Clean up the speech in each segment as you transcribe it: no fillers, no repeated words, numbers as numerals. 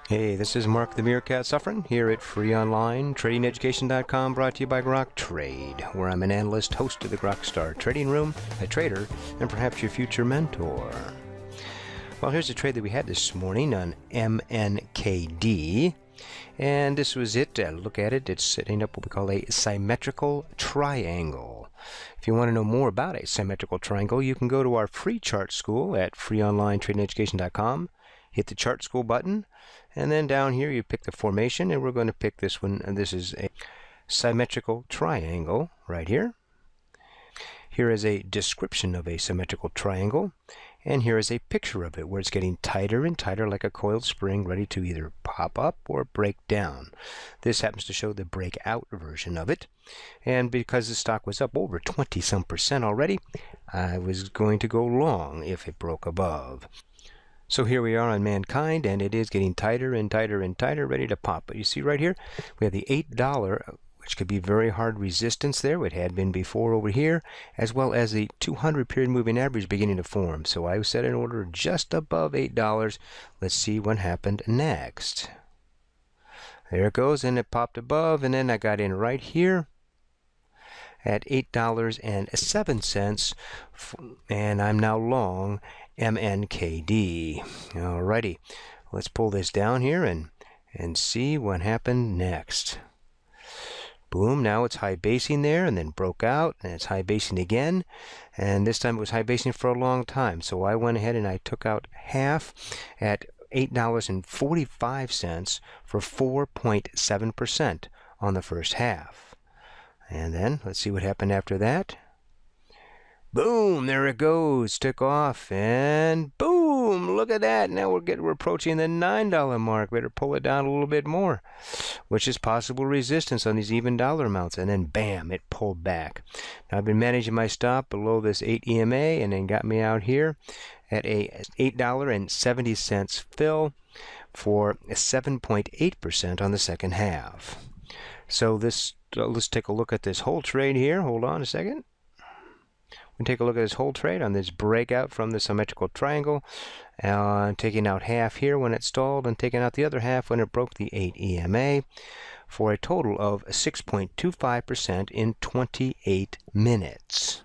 Hey, this is Mark the Meerkat Suffering here at freeonlinetradingeducation.com, brought to you by Grok Trade, where I'm an analyst, host of the GrokStar Trading Room, a trader, and perhaps your future mentor. Well, here's a trade that we had this morning on MNKD, and this was it. Look at it. It's setting up what we call a symmetrical triangle. If you want to know more about a symmetrical triangle, you can go to our free chart school at freeonlinetradingeducation.com. Hit the chart school button, and then down here you pick the formation, and we're going to pick this one, and this is a symmetrical triangle right here. Here is a description of a symmetrical triangle, and here is a picture of it where it's getting tighter and tighter like a coiled spring, ready to either pop up or break down. This happens to show the breakout version of it, and because the stock was up over 20-some% already, I was going to go long if it broke above. So here we are on Mankind, and it is getting tighter and tighter and tighter, ready to pop. But you see right here, we have the $8, which could be very hard resistance there. It had been before over here, as well as the 200 period moving average beginning to form. So I set an order just above $8. Let's see what happened next. There it goes, and it popped above, and then I got in right here at $8.07, and I'm now long MNKD. Alrighty, let's pull this down here and see what happened next. Boom, now it's high basing there, and then broke out, and it's high basing again, and this time it was high basing for a long time. So I went ahead and I took out half at $8.45 for 4.7% on the first half. And then let's see what happened after that. Boom, there it goes, took off, and boom, look at that. Now we're approaching the $9 mark. Better pull it down a little bit more, which is possible resistance on these even dollar amounts. And then bam, it pulled back. Now I've been managing my stop below this 8 EMA, and then got me out here at a $8.70 fill for 7.8% on the second half. So this, let's take a look at this whole trade here. Hold on a second. We take a look at this whole trade on this breakout from the symmetrical triangle, taking out half here when it stalled, and taking out the other half when it broke the 8 EMA, for a total of 6.25% in 28 minutes.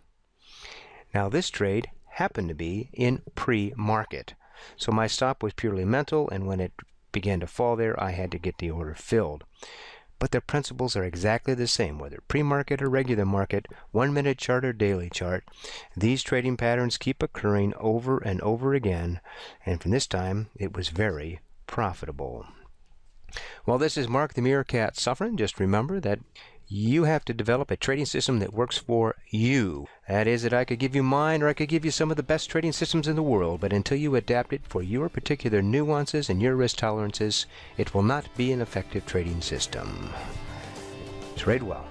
Now this trade happened to be in pre-market, so my stop was purely mental, and when it began to fall there, I had to get the order filled. But the principles are exactly the same, whether pre-market or regular market, 1-minute chart or daily chart. These trading patterns keep occurring over and over again, and from this time, it was very profitable. Well, this is Mark the Meerkat Suffering. Just remember that you have to develop a trading system that works for you. That is, that I could give you mine, or I could give you some of the best trading systems in the world, but until you adapt it for your particular nuances and your risk tolerances, it will not be an effective trading system. Trade well.